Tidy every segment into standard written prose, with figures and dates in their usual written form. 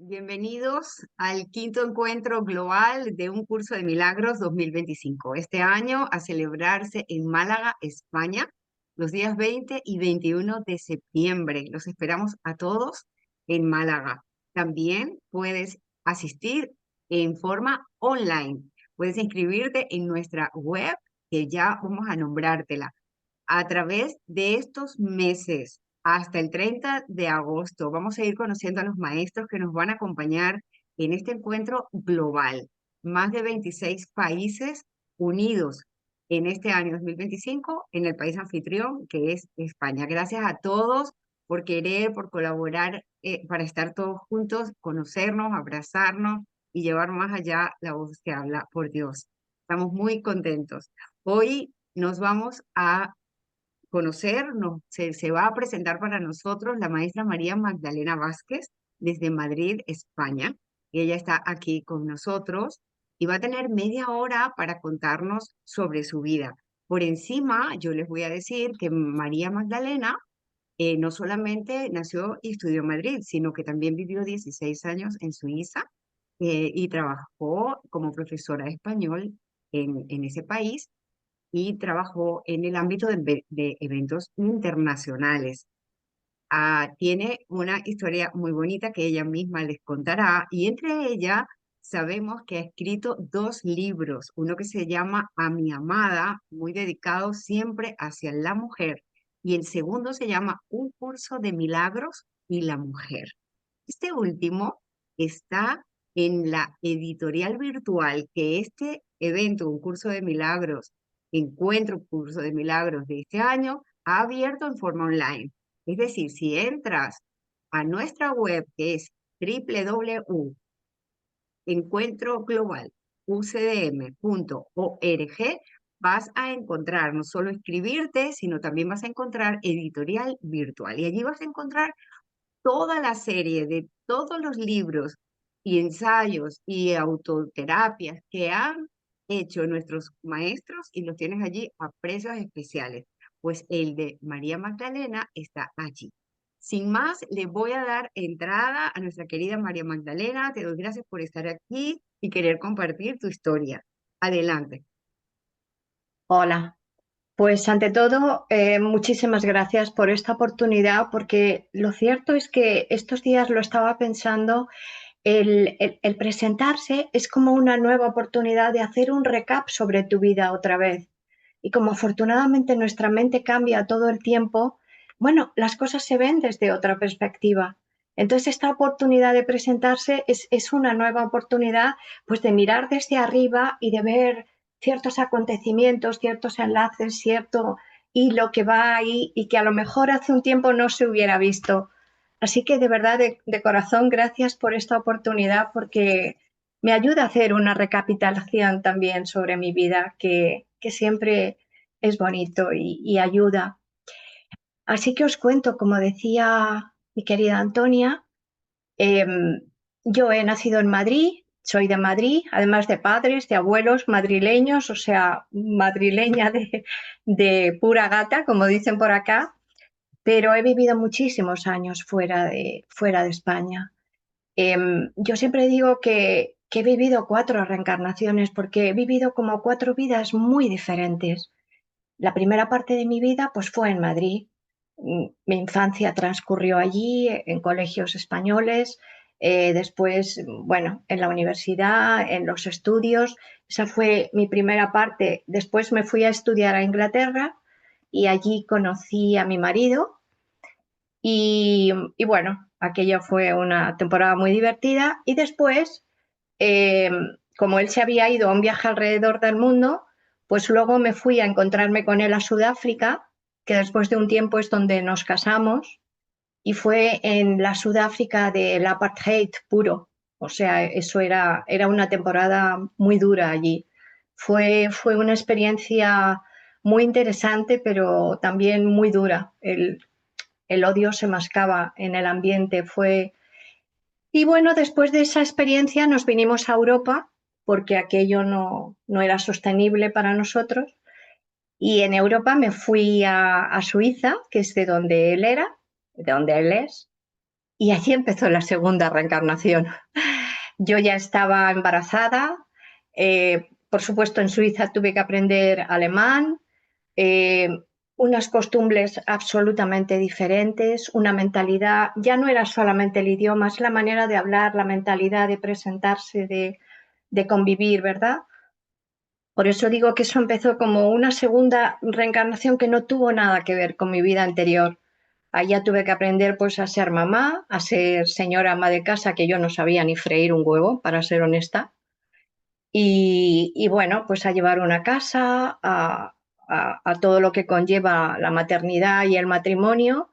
Bienvenidos al quinto encuentro global de un curso de milagros 2025. Este año a celebrarse en Málaga, España, los días 20 y 21 de septiembre. Los esperamos a todos en Málaga. También puedes asistir en forma online. Puedes inscribirte en nuestra web, que ya vamos a nombrártela. A través de estos meses, hasta el 30 de agosto, vamos a ir conociendo a los maestros que nos van a acompañar en este encuentro global. Más de 26 países unidos en este año 2025 en el país anfitrión, que es España. Gracias a todos por querer, por colaborar, para estar todos juntos, conocernos, abrazarnos y llevar más allá la voz que habla por Dios. Estamos muy contentos. Hoy nos vamos a conocernos. Se va a presentar para nosotros la maestra María Magdalena Vázquez desde Madrid, España. Ella está aquí con nosotros y va a tener media hora para contarnos sobre su vida. Por encima, yo les voy a decir que María Magdalena no solamente nació y estudió en Madrid, sino que también vivió 16 años en Suiza y trabajó como profesora de español en ese país y trabajó en el ámbito de eventos internacionales. Tiene una historia muy bonita que ella misma les contará y entre ella sabemos que ha escrito dos libros, uno que se llama A mi amada, muy dedicado siempre hacia la mujer, y el segundo se llama Un curso de milagros y la mujer. Este último está en la editorial virtual que este evento, un curso de milagros, encuentro curso de milagros de este año, ha abierto en forma online. Es decir, si entras a nuestra web que es www.encuentroglobalucdm.org, vas a encontrar no solo inscribirte, sino también vas a encontrar editorial virtual. Y allí vas a encontrar toda la serie de todos los libros y ensayos y autoterapias que han hecho nuestros maestros y los tienes allí a precios especiales. Pues el de María Magdalena está allí. Sin más, le voy a dar entrada a nuestra querida María Magdalena. Te doy gracias por estar aquí y querer compartir tu historia. Adelante. Hola, pues ante todo, muchísimas gracias por esta oportunidad, porque lo cierto es que estos días lo estaba pensando, el presentarse es como una nueva oportunidad de hacer un recap sobre tu vida otra vez. Y como afortunadamente nuestra mente cambia todo el tiempo, bueno, las cosas se ven desde otra perspectiva. Entonces esta oportunidad de presentarse es una nueva oportunidad pues de mirar desde arriba y de ver ciertos acontecimientos, ciertos enlaces, cierto hilo que va ahí y que a lo mejor hace un tiempo no se hubiera visto. Así que de verdad, de corazón, gracias por esta oportunidad porque me ayuda a hacer una recapitulación también sobre mi vida, que siempre es bonito y ayuda. Así que os cuento, como decía mi querida Antonia, eh, yo he nacido en Madrid, soy de Madrid, además de padres, de abuelos madrileños, o sea, madrileña de pura gata, como dicen por acá, pero he vivido muchísimos años fuera de España. Yo siempre digo que he vivido 4 reencarnaciones porque he vivido como 4 vidas muy diferentes. La primera parte de mi vida pues fue en Madrid. Mi infancia transcurrió allí, en colegios españoles, después, bueno, en la universidad, en los estudios. Esa fue mi primera parte. Después me fui a estudiar a Inglaterra y allí conocí a mi marido y bueno, aquello fue una temporada muy divertida y después, eh, como él se había ido a un viaje alrededor del mundo, pues luego me fui a encontrarme con él a Sudáfrica, que después de un tiempo es donde nos casamos, y fue en la Sudáfrica del apartheid puro. O sea, eso era una temporada muy dura allí. Fue una experiencia muy interesante, pero también muy dura. El odio se mascaba en el ambiente. Y bueno, después de esa experiencia nos vinimos a Europa porque aquello no era sostenible para nosotros. Y en Europa me fui a Suiza, que es de donde él era, de donde él es. Y allí empezó la segunda reencarnación. Yo ya estaba embarazada, por supuesto en Suiza tuve que aprender alemán, eh, unas costumbres absolutamente diferentes, una mentalidad, ya no era solamente el idioma, es la manera de hablar, la mentalidad de presentarse, de convivir, ¿verdad? Por eso digo que eso empezó como una segunda reencarnación que no tuvo nada que ver con mi vida anterior. Allá tuve que aprender pues a ser mamá, a ser señora ama de casa, que yo no sabía ni freír un huevo, para ser honesta. Y bueno, pues a llevar una casa, a todo lo que conlleva la maternidad y el matrimonio.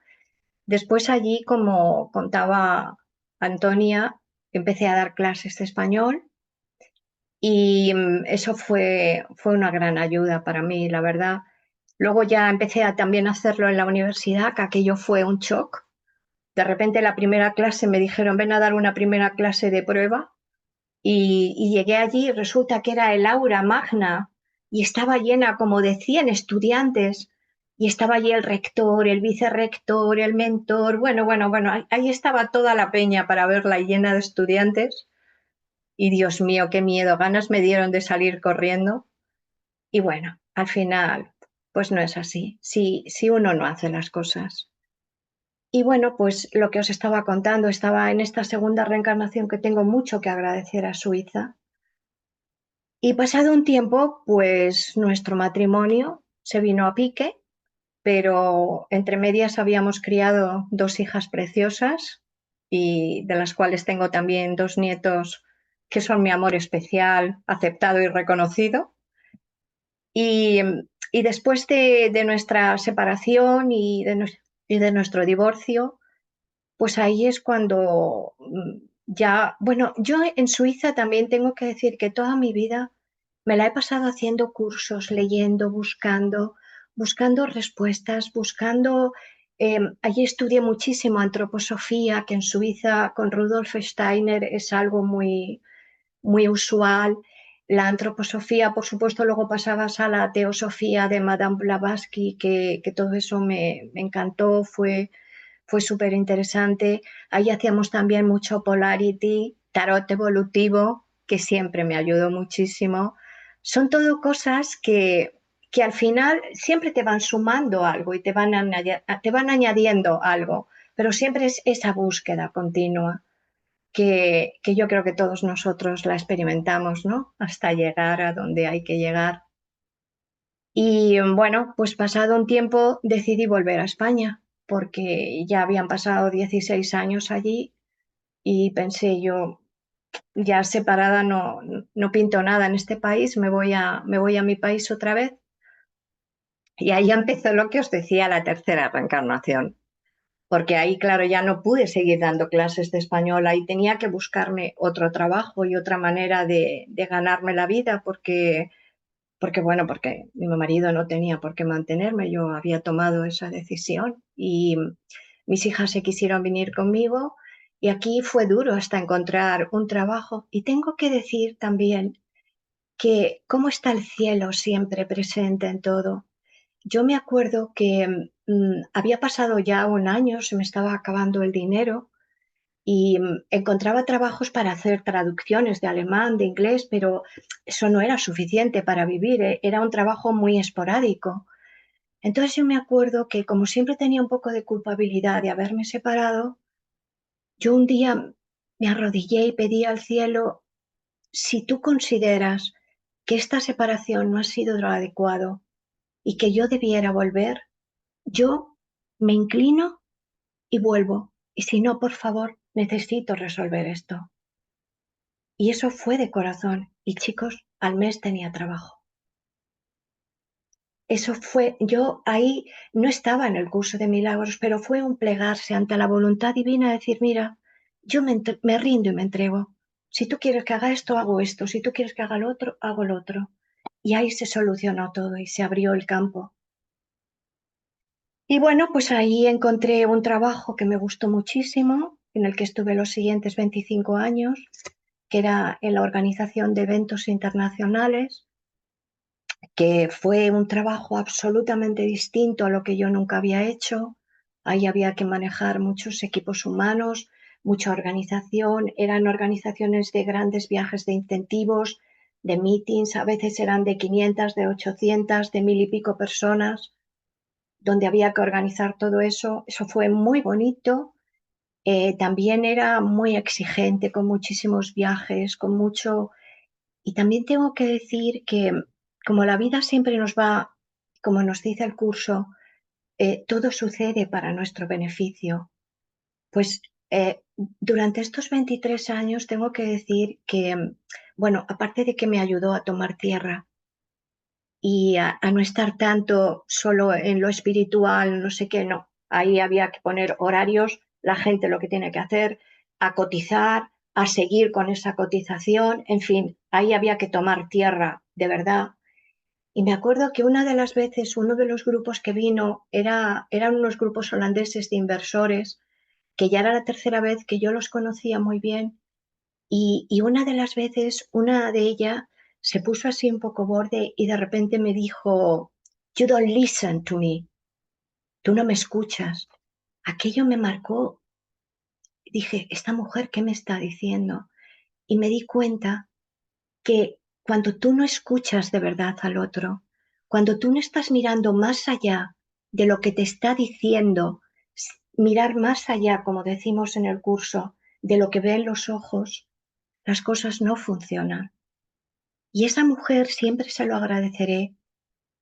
Después allí, como contaba Antonia, empecé a dar clases de español y eso fue una gran ayuda para mí, la verdad. Luego ya empecé a también hacerlo en la universidad, que aquello fue un shock. De repente la primera clase me dijeron, ven a dar una primera clase de prueba y llegué allí y resulta que era el aula magna y estaba llena como de 100 estudiantes y estaba allí el rector, el vicerrector, el mentor, bueno, ahí estaba toda la peña para verla llena de estudiantes y Dios mío, qué miedo, ganas me dieron de salir corriendo y bueno, al final pues no es así, si uno no hace las cosas. Y bueno, pues lo que os estaba contando, estaba en esta segunda reencarnación que tengo mucho que agradecer a Suiza. Y pasado un tiempo, pues nuestro matrimonio se vino a pique, pero entre medias habíamos criado dos hijas preciosas y de las cuales tengo también dos nietos que son mi amor especial, aceptado y reconocido. Y, y después de nuestra separación y de nuestro divorcio, pues ahí es cuando ya, bueno, yo en Suiza también tengo que decir que toda mi vida me la he pasado haciendo cursos, leyendo, buscando respuestas, allí estudié muchísimo antroposofía, que en Suiza con Rudolf Steiner es algo muy usual. La antroposofía, por supuesto, luego pasabas a la teosofía de Madame Blavatsky, que todo eso me encantó, fue súper interesante. Ahí hacíamos también mucho polarity, tarot evolutivo, que siempre me ayudó muchísimo. Son todo cosas que al final siempre te van sumando algo y te van añadiendo algo, pero siempre es esa búsqueda continua que yo creo que todos nosotros la experimentamos, ¿no? Hasta llegar a donde hay que llegar. Y bueno, pues pasado un tiempo decidí volver a España porque ya habían pasado 16 años allí y pensé yo, ya separada no pinto nada en este país, me voy a mi país otra vez. Y ahí empezó lo que os decía, la tercera reencarnación, porque ahí, claro, ya no pude seguir dando clases de español, ahí tenía que buscarme otro trabajo y otra manera de ganarme la vida, porque mi marido no tenía por qué mantenerme, yo había tomado esa decisión y mis hijas se quisieron venir conmigo y aquí fue duro hasta encontrar un trabajo. Y tengo que decir también que cómo está el cielo siempre presente en todo. Yo me acuerdo que había pasado ya un año, se me estaba acabando el dinero y encontraba trabajos para hacer traducciones de alemán, de inglés, pero eso no era suficiente para vivir, era un trabajo muy esporádico. Entonces yo me acuerdo que como siempre tenía un poco de culpabilidad de haberme separado, yo un día me arrodillé y pedí al cielo, si tú consideras que esta separación no ha sido lo adecuado y que yo debiera volver, yo me inclino y vuelvo. Y si no, por favor, necesito resolver esto. Y eso fue de corazón. Y chicos, al mes tenía trabajo. Eso fue, yo ahí no estaba en el curso de milagros, pero fue un plegarse ante la voluntad divina, decir, mira, me rindo y me entrego. Si tú quieres que haga esto, hago esto. Si tú quieres que haga lo otro, hago lo otro. Y ahí se solucionó todo y se abrió el campo. Y bueno, pues ahí encontré un trabajo que me gustó muchísimo, en el que estuve los siguientes 25 años, que era en la organización de eventos internacionales, que fue un trabajo absolutamente distinto a lo que yo nunca había hecho. Ahí había que manejar muchos equipos humanos, mucha organización, eran organizaciones de grandes viajes de incentivos, de meetings, a veces eran de 500, de 800, de 1000 y pico personas, donde había que organizar todo eso. Eso fue muy bonito. También era muy exigente, con muchísimos viajes, con mucho... Y también tengo que decir que como la vida siempre nos va, como nos dice el curso, todo sucede para nuestro beneficio. Pues durante estos 23 años tengo que decir que, bueno, aparte de que me ayudó a tomar tierra y a no estar tanto solo en lo espiritual, no sé qué, no. Ahí había que poner horarios, la gente lo que tiene que hacer, a cotizar, a seguir con esa cotización, en fin, ahí había que tomar tierra de verdad. Y me acuerdo que una de las veces, uno de los grupos que vino eran unos grupos holandeses de inversores, que ya era la tercera vez que yo los conocía muy bien. Y una de las veces, una de ellas se puso así un poco borde y de repente me dijo, You don't listen to me, tú no me escuchas. Aquello me marcó. Dije, esta mujer, ¿qué me está diciendo? Y me di cuenta que cuando tú no escuchas de verdad al otro, cuando tú no estás mirando más allá de lo que te está diciendo, mirar más allá, como decimos en el curso, de lo que ven los ojos, las cosas no funcionan. Y esa mujer siempre se lo agradeceré,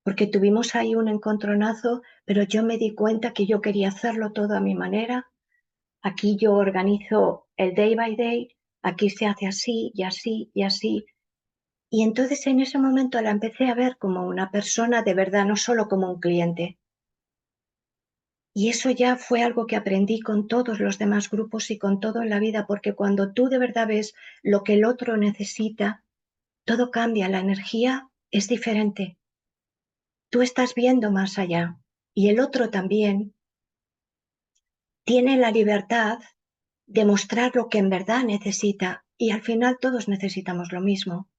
porque tuvimos ahí un encontronazo, pero yo me di cuenta que yo quería hacerlo todo a mi manera. Aquí yo organizo el day by day, aquí se hace así y así y así. Y entonces en ese momento la empecé a ver como una persona de verdad, no solo como un cliente. Y eso ya fue algo que aprendí con todos los demás grupos y con todo en la vida, porque cuando tú de verdad ves lo que el otro necesita, todo cambia, la energía es diferente. Tú estás viendo más allá y el otro también tiene la libertad de mostrar lo que en verdad necesita y al final todos necesitamos lo mismo.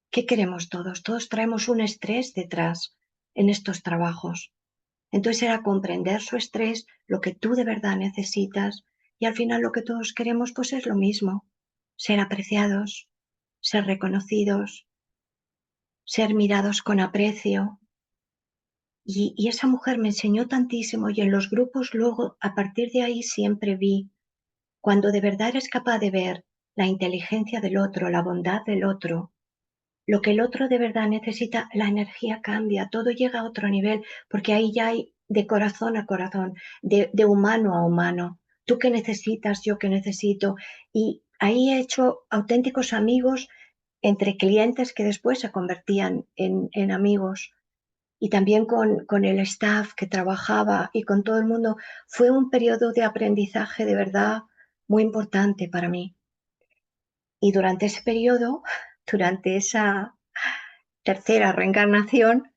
¿Qué queremos todos? Todos traemos un estrés detrás en estos trabajos. Entonces era comprender su estrés, lo que tú de verdad necesitas y al final lo que todos queremos pues es lo mismo. Ser apreciados, ser reconocidos, ser mirados con aprecio. Y esa mujer me enseñó tantísimo y en los grupos luego, a partir de ahí siempre vi, cuando de verdad eres capaz de ver la inteligencia del otro, la bondad del otro, lo que el otro de verdad necesita, la energía cambia, todo llega a otro nivel, porque ahí ya hay de corazón a corazón, de humano a humano. Tú qué necesitas, yo qué necesito. Y ahí he hecho auténticos amigos entre clientes que después se convertían en amigos y también con el staff que trabajaba y con todo el mundo. Fue un periodo de aprendizaje de verdad muy importante para mí. Y durante ese periodo, durante esa tercera reencarnación,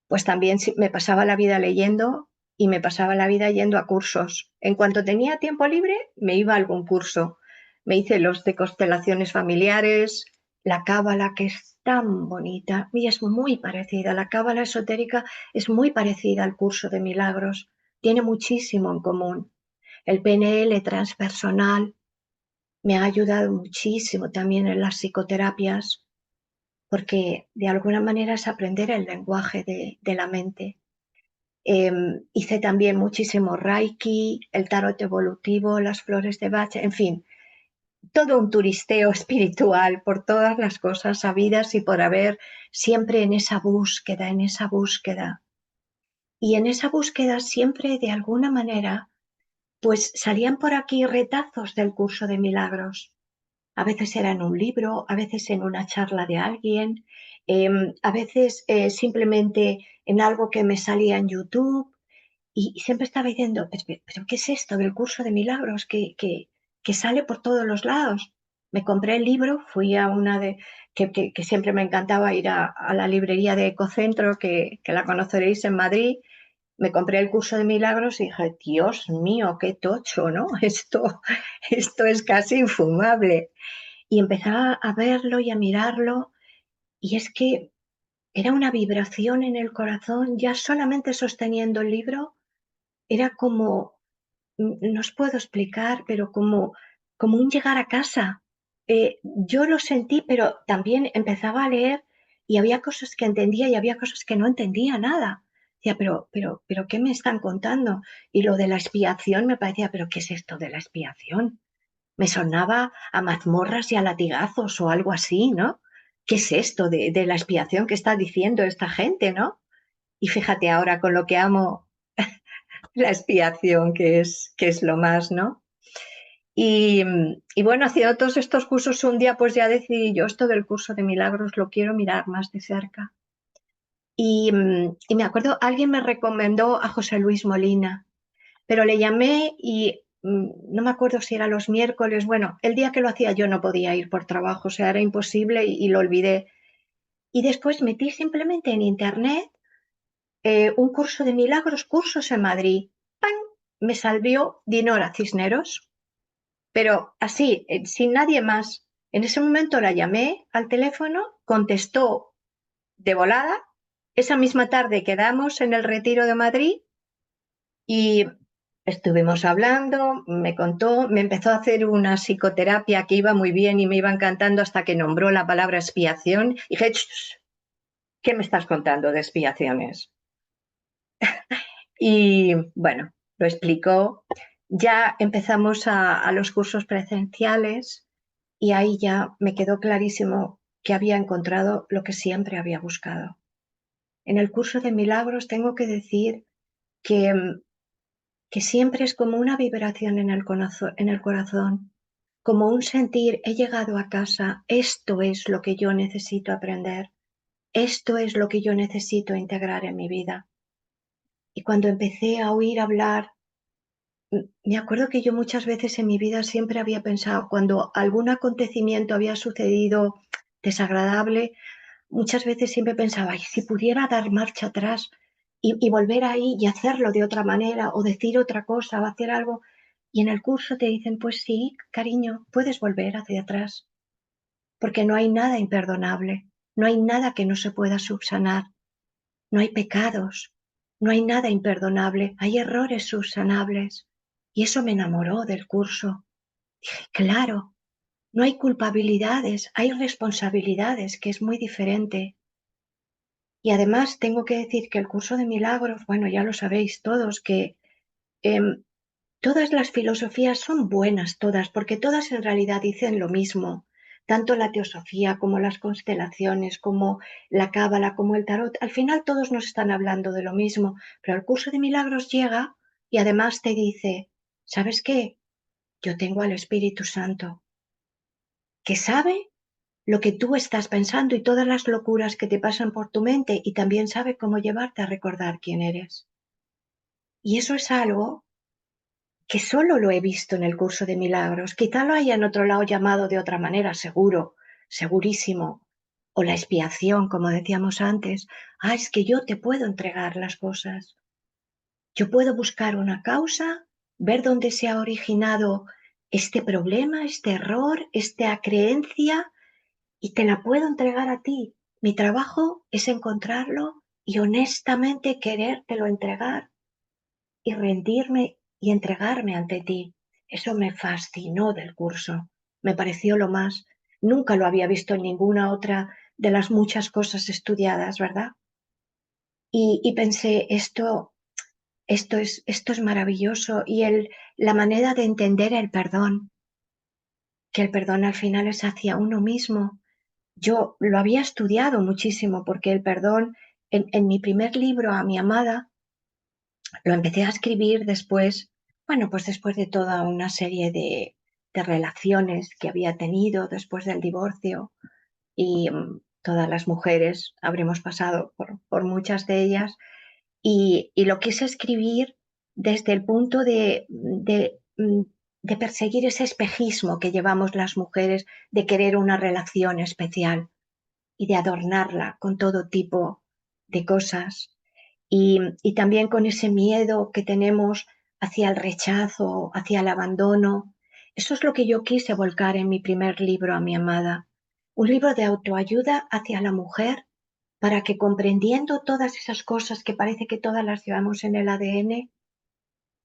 pues también me pasaba la vida leyendo y me pasaba la vida yendo a cursos. En cuanto tenía tiempo libre, me iba a algún curso. Me hice los de constelaciones familiares, la cábala, que es tan bonita y es muy parecida. La cábala esotérica es muy parecida al curso de milagros. Tiene muchísimo en común. El PNL transpersonal me ha ayudado muchísimo también en las psicoterapias porque de alguna manera es aprender el lenguaje de la mente. Hice también muchísimo Reiki, el tarot evolutivo, las flores de Bach, en fin, todo un turisteo espiritual por todas las cosas sabidas y por haber, siempre en esa búsqueda, en esa búsqueda. Y en esa búsqueda siempre de alguna manera, pues salían por aquí retazos del curso de milagros. A veces era en un libro, a veces en una charla de alguien, a veces simplemente en algo que me salía en YouTube y siempre estaba diciendo, pero ¿qué es esto del curso de milagros que sale por todos los lados? Me compré el libro, fui a una que siempre me encantaba ir a la librería de Ecocentro, que la conoceréis en Madrid. Me compré el curso de milagros y dije, Dios mío, qué tocho, ¿no? Esto es casi infumable. Y empezaba a verlo y a mirarlo, y es que era una vibración en el corazón, ya solamente sosteniendo el libro, era como, no os puedo explicar, pero como como un llegar a casa. Yo lo sentí, pero también empezaba a leer y había cosas que entendía y había cosas que no entendía nada. Decía, pero, ¿qué me están contando? Y lo de la expiación me parecía, pero ¿qué es esto de la expiación? Me sonaba a mazmorras y a latigazos o algo así, ¿no? ¿Qué es esto de la expiación que está diciendo esta gente, ¿no? Y fíjate ahora con lo que amo la expiación, que es lo más, ¿no? Y bueno, haciendo todos estos cursos un día, pues ya decidí yo esto del curso de milagros, lo quiero mirar más de cerca. Y me acuerdo, alguien me recomendó a José Luis Molina, pero le llamé y no me acuerdo si era los miércoles, bueno, el día que lo hacía yo no podía ir por trabajo, o sea, era imposible y lo olvidé. Y después metí simplemente en internet un curso de milagros, cursos en Madrid. ¡Pam! Me salió Dinora Cisneros, pero así, sin nadie más. En ese momento la llamé al teléfono, contestó de volada. Esa misma tarde quedamos en el Retiro de Madrid y estuvimos hablando, me contó, me empezó a hacer una psicoterapia que iba muy bien y me iba encantando hasta que nombró la palabra expiación. Y dije, ¿qué me estás contando de expiaciones? Y bueno, lo explicó. Ya empezamos a los cursos presenciales y ahí ya me quedó clarísimo que había encontrado lo que siempre había buscado. En el curso de milagros tengo que decir que, que siempre es como una vibración en el corazón, como un sentir, he llegado a casa, esto es lo que yo necesito aprender, esto es lo que yo necesito integrar en mi vida. Y cuando empecé a oír hablar, me acuerdo que yo muchas veces en mi vida siempre había pensado, cuando algún acontecimiento había sucedido desagradable, muchas veces siempre pensaba, ay, si pudiera dar marcha atrás y volver ahí y hacerlo de otra manera o decir otra cosa o hacer algo. Y en el curso te dicen, pues sí, cariño, puedes volver hacia atrás, porque no hay nada imperdonable, no hay nada que no se pueda subsanar, no hay pecados, no hay nada imperdonable, hay errores subsanables. Y eso me enamoró del curso. Dije, claro, no hay culpabilidades, hay responsabilidades, que es muy diferente. Y además tengo que decir que el curso de milagros, bueno, ya lo sabéis todos, que em, todas las filosofías son buenas, todas, porque todas en realidad dicen lo mismo. Tanto la teosofía como las constelaciones, como la cábala, como el tarot, al final todos nos están hablando de lo mismo, pero el curso de milagros llega y además te dice, ¿sabes qué? Yo tengo al Espíritu Santo, que sabe lo que tú estás pensando y todas las locuras que te pasan por tu mente y también sabe cómo llevarte a recordar quién eres. Y eso es algo que solo lo he visto en el curso de milagros. Quizá lo haya en otro lado llamado de otra manera, seguro, segurísimo. O la expiación, como decíamos antes. Ah, es que yo te puedo entregar las cosas. Yo puedo buscar una causa, ver dónde se ha originado este problema, este error, esta creencia, y te la puedo entregar a ti. Mi trabajo es encontrarlo y honestamente querértelo entregar y rendirme y entregarme ante ti. Eso me fascinó del curso. Me pareció lo más. Nunca lo había visto en ninguna otra de las muchas cosas estudiadas, ¿verdad? Y pensé, esto es maravilloso. Y la manera de entender el perdón, que el perdón al final es hacia uno mismo. Yo lo había estudiado muchísimo porque el perdón, en mi primer libro, A mi amada, lo empecé a escribir después, bueno, pues después de toda una serie de relaciones que había tenido después del divorcio y todas las mujeres habremos pasado por muchas de ellas y lo quise escribir desde el punto de perseguir ese espejismo que llevamos las mujeres de querer una relación especial y de adornarla con todo tipo de cosas y también con ese miedo que tenemos hacia el rechazo, hacia el abandono. Eso es lo que yo quise volcar en mi primer libro, A mi amada, un libro de autoayuda hacia la mujer para que comprendiendo todas esas cosas que parece que todas las llevamos en el ADN,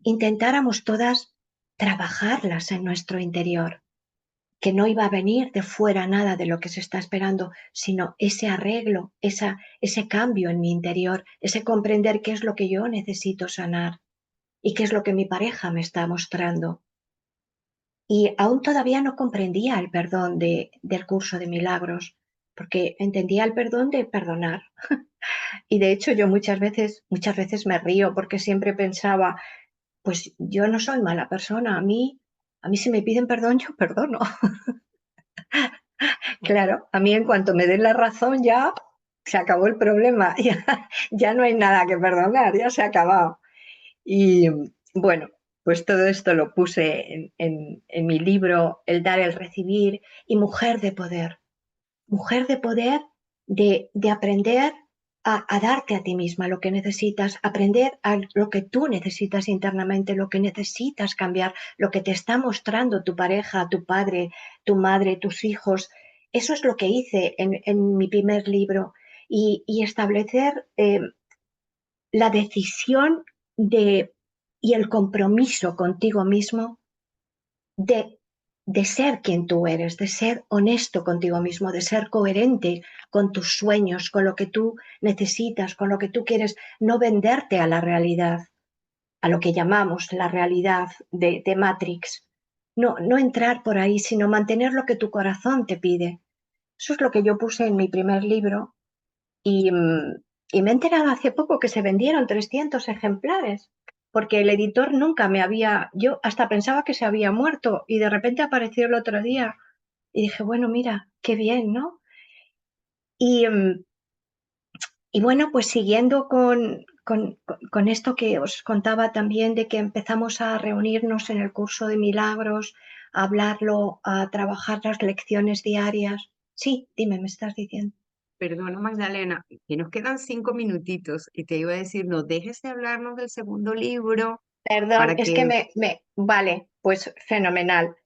intentáramos todas trabajarlas en nuestro interior, que no iba a venir de fuera nada de lo que se está esperando, sino ese arreglo, ese cambio en mi interior, ese comprender qué es lo que yo necesito sanar y qué es lo que mi pareja me está mostrando. Y aún todavía no comprendía el perdón del curso de milagros, porque entendía el perdón de perdonar. Y de hecho yo muchas veces me río porque siempre pensaba, pues yo no soy mala persona, a mí si me piden perdón yo perdono. Claro, a mí en cuanto me den la razón ya se acabó el problema, ya no hay nada que perdonar, ya se ha acabado. Y bueno, pues todo esto lo puse en mi libro, El dar, el recibir, y mujer de poder de aprender a darte a ti misma lo que necesitas, aprender a lo que tú necesitas internamente, lo que necesitas cambiar, lo que te está mostrando tu pareja, tu padre, tu madre, tus hijos. Eso es lo que hice en mi primer libro y establecer la decisión y el compromiso contigo mismo de, de ser quien tú eres, de ser honesto contigo mismo, de ser coherente con tus sueños, con lo que tú necesitas, con lo que tú quieres, no venderte a la realidad, a lo que llamamos la realidad de Matrix. No, no entrar por ahí, sino mantener lo que tu corazón te pide. Eso es lo que yo puse en mi primer libro y, y me he enterado hace poco que se vendieron 300 ejemplares, porque el editor nunca me había, yo hasta pensaba que se había muerto y de repente apareció el otro día y dije, bueno, mira, qué bien, ¿no? Y, y bueno, pues siguiendo con esto que os contaba también de que empezamos a reunirnos en el curso de milagros, a hablarlo, a trabajar las lecciones diarias. Sí, dime, me estás diciendo. Perdona, Magdalena, que nos quedan 5 minutitos y te iba a decir, no dejes de hablarnos del segundo libro Perdón, para es que que, vale, pues fenomenal.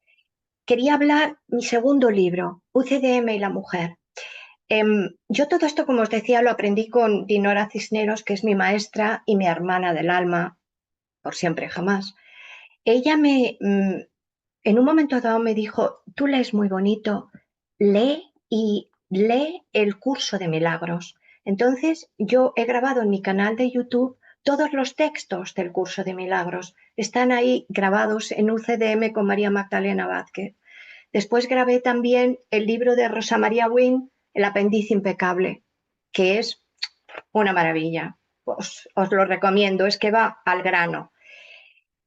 Quería hablar mi segundo libro, UCDM y la mujer. Yo todo esto, como os decía, lo aprendí con Dinora Cisneros, que es mi maestra y mi hermana del alma, por siempre jamás. Ella en un momento dado me dijo, tú lees muy bonito, lee y lee el curso de milagros. Entonces yo he grabado en mi canal de YouTube todos los textos del curso de milagros. Están ahí grabados en UCDM con María Magdalena Vázquez. Después grabé también el libro de Rosa María Wynne, El apéndice impecable, que es una maravilla. Os lo recomiendo, es que va al grano.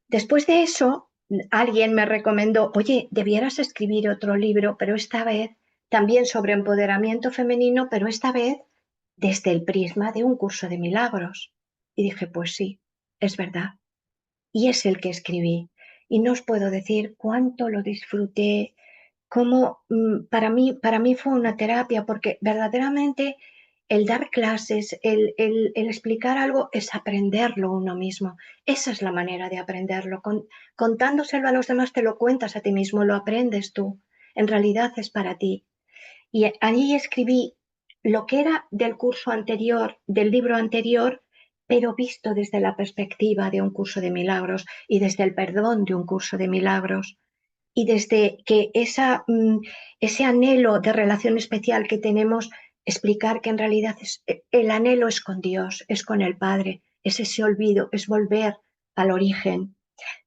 Después de eso, alguien me recomendó, oye, debieras escribir otro libro, pero esta vez también sobre empoderamiento femenino, pero esta vez desde el prisma de un curso de milagros. Y dije, pues sí, es verdad. Y es el que escribí. Y no os puedo decir cuánto lo disfruté, cómo para mí fue una terapia, porque verdaderamente el dar clases, el explicar algo es aprenderlo uno mismo. Esa es la manera de aprenderlo. Contándoselo a los demás te lo cuentas a ti mismo, lo aprendes tú. En realidad es para ti. Y allí escribí lo que era del curso anterior, del libro anterior, pero visto desde la perspectiva de un curso de milagros y desde el perdón de un curso de milagros y desde que ese anhelo de relación especial que tenemos, explicar que en realidad el anhelo es con Dios, es con el Padre, es ese olvido, es volver al origen.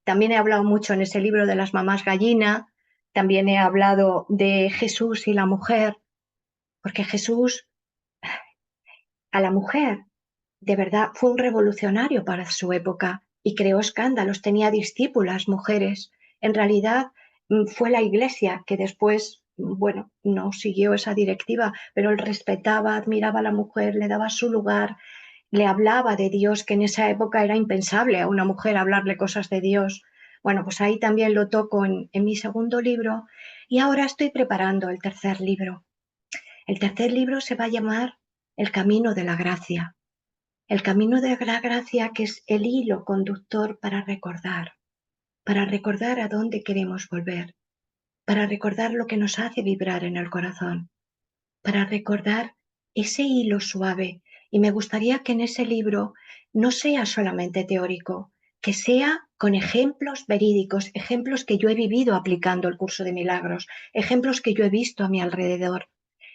También he hablado mucho en ese libro de las mamás gallina, también he hablado de Jesús y la mujer, porque Jesús a la mujer de verdad fue un revolucionario para su época y creó escándalos, tenía discípulas mujeres. En realidad fue la Iglesia que después, bueno, no siguió esa directiva, pero él respetaba, admiraba a la mujer, le daba su lugar, le hablaba de Dios, que en esa época era impensable a una mujer hablarle cosas de Dios. Bueno, pues ahí también lo toco en mi segundo libro y ahora estoy preparando el tercer libro. El tercer libro se va a llamar El camino de la gracia. El camino de la gracia, que es el hilo conductor para recordar a dónde queremos volver, para recordar lo que nos hace vibrar en el corazón, para recordar ese hilo suave. Y me gustaría que en ese libro no sea solamente teórico, que sea con ejemplos verídicos, ejemplos que yo he vivido aplicando el curso de milagros, ejemplos que yo he visto a mi alrededor,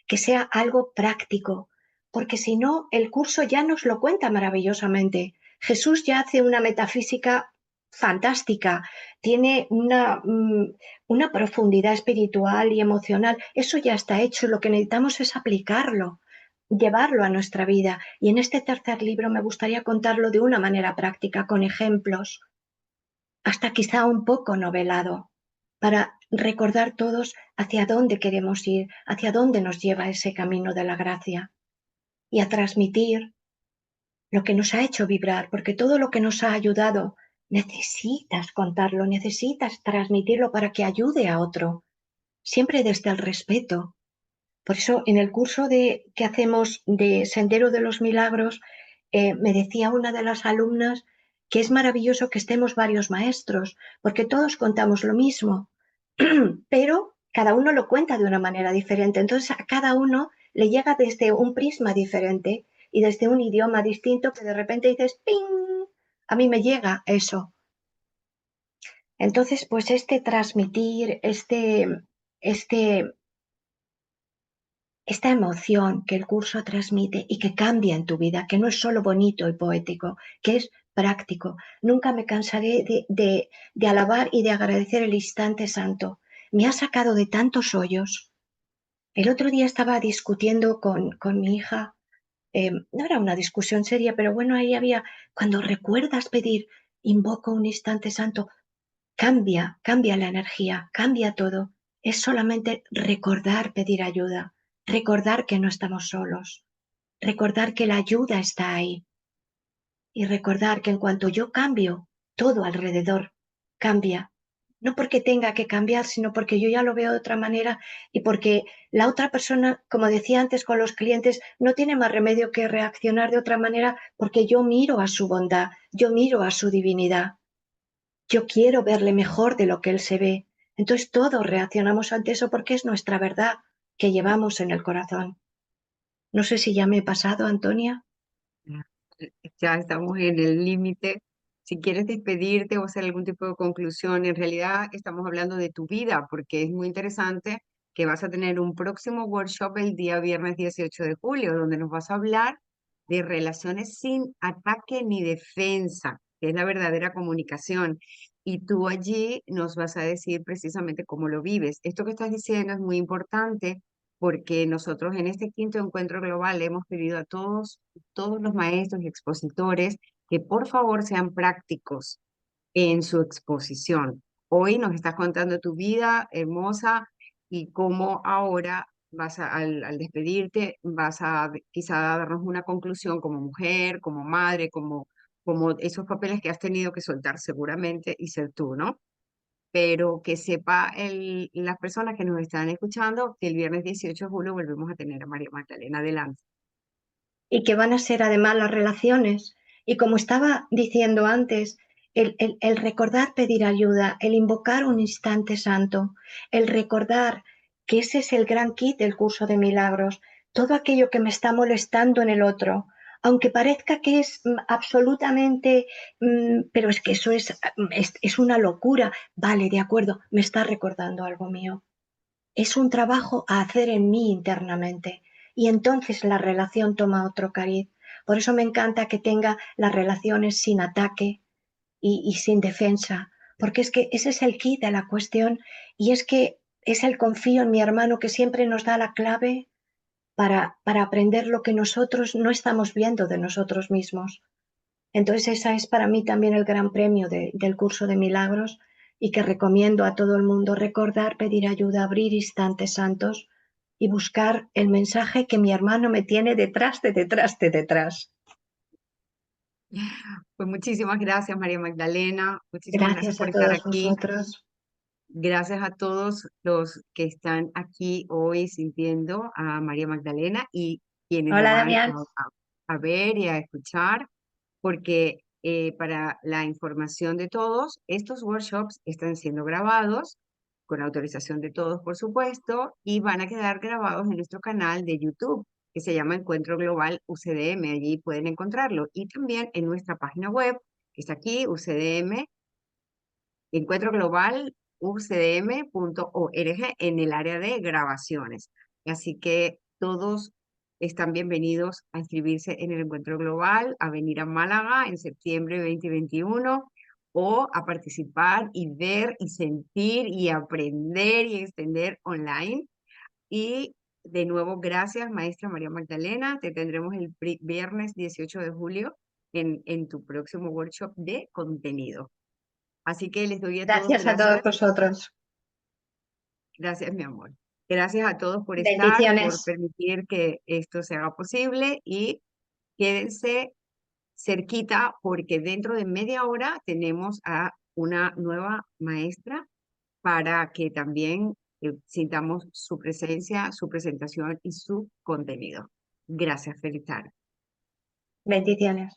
que sea algo práctico, porque si no, el curso ya nos lo cuenta maravillosamente. Jesús ya hace una metafísica fantástica, tiene una profundidad espiritual y emocional. Eso ya está hecho, lo que necesitamos es aplicarlo, llevarlo a nuestra vida. Y en este tercer libro me gustaría contarlo de una manera práctica, con ejemplos, hasta quizá un poco novelado, para recordar todos hacia dónde queremos ir, hacia dónde nos lleva ese camino de la gracia y a transmitir lo que nos ha hecho vibrar, porque todo lo que nos ha ayudado necesitas contarlo, necesitas transmitirlo para que ayude a otro, siempre desde el respeto. Por eso en el curso que hacemos de Sendero de los Milagros, me decía una de las alumnas que es maravilloso que estemos varios maestros, porque todos contamos lo mismo, pero cada uno lo cuenta de una manera diferente. Entonces a cada uno le llega desde un prisma diferente y desde un idioma distinto que de repente dices, ¡ping! A mí me llega eso. Entonces, pues este transmitir, este esta emoción que el curso transmite y que cambia en tu vida, que no es solo bonito y poético, que es práctico. Nunca me cansaré de alabar y de agradecer el instante santo. Me ha sacado de tantos hoyos. El otro día estaba discutiendo con mi hija, no era una discusión seria, pero bueno, ahí había, cuando recuerdas pedir, invoco un instante santo, cambia la energía, cambia todo. Es solamente recordar pedir ayuda, recordar que no estamos solos, recordar que la ayuda está ahí y recordar que en cuanto yo cambio, todo alrededor cambia. No porque tenga que cambiar, sino porque yo ya lo veo de otra manera y porque la otra persona, como decía antes con los clientes, no tiene más remedio que reaccionar de otra manera porque yo miro a su bondad, yo miro a su divinidad. Yo quiero verle mejor de lo que él se ve. Entonces todos reaccionamos ante eso porque es nuestra verdad que llevamos en el corazón. No sé si ya me he pasado, Antonia. Ya estamos en el límite. Si quieres despedirte o hacer algún tipo de conclusión, en realidad estamos hablando de tu vida, porque es muy interesante que vas a tener un próximo workshop el día viernes 18 de julio, donde nos vas a hablar de relaciones sin ataque ni defensa, que es la verdadera comunicación. Y tú allí nos vas a decir precisamente cómo lo vives. Esto que estás diciendo es muy importante porque nosotros en este quinto encuentro global le hemos pedido a todos los maestros y expositores que por favor sean prácticos en su exposición. Hoy nos estás contando tu vida hermosa y cómo ahora al despedirte, vas a quizá darnos una conclusión como mujer, como madre, como esos papeles que has tenido que soltar seguramente y ser tú, ¿no? Pero que sepa las personas que nos están escuchando que el viernes 18 de julio volvemos a tener a María Magdalena. Adelante. Y que van a ser además las relaciones. Y como estaba diciendo antes, el recordar pedir ayuda, el invocar un instante santo, el recordar que ese es el gran kit del curso de milagros, todo aquello que me está molestando en el otro, aunque parezca que es absolutamente, pero es que eso es una locura, vale, de acuerdo, me está recordando algo mío. Es un trabajo a hacer en mí internamente y entonces la relación toma otro cariz. Por eso me encanta que tenga las relaciones sin ataque y sin defensa, porque es que ese es el kit de la cuestión y es que es el confío en mi hermano que siempre nos da la clave para aprender lo que nosotros no estamos viendo de nosotros mismos. Entonces esa es para mí también el gran premio del curso de milagros y que recomiendo a todo el mundo recordar, pedir ayuda, abrir instantes santos y buscar el mensaje que mi hermano me tiene detrás de detrás de detrás. Pues muchísimas gracias, María Magdalena. Muchísimas gracias Gracias por a estar todos aquí. vosotros. Gracias a todos los que están aquí hoy sintiendo a María Magdalena y quienes lo Hola, van Damián. a ver y a escuchar, porque para la información de todos, estos workshops están siendo grabados con autorización de todos, por supuesto, y van a quedar grabados en nuestro canal de YouTube, que se llama Encuentro Global UCDM. Allí pueden encontrarlo. Y también en nuestra página web, que está aquí, UCDM, Encuentro Global, ucdm.org, en el área de grabaciones. Así que todos están bienvenidos a inscribirse en el Encuentro Global, a venir a Málaga en septiembre 2021 o a participar y ver y sentir y aprender y extender online. Y de nuevo, gracias, maestra María Magdalena. Te tendremos el viernes 18 de julio en tu próximo workshop de contenido. Así que les doy a todos Gracias a todos gracias. vosotros. Gracias, mi amor. Gracias a todos por estar, por Bendiciones. permitir que esto se haga posible y quédense cerquita porque dentro de media hora tenemos a una nueva maestra para que también sintamos su presencia, su presentación y su contenido. Gracias, feliz tarde. Bendiciones.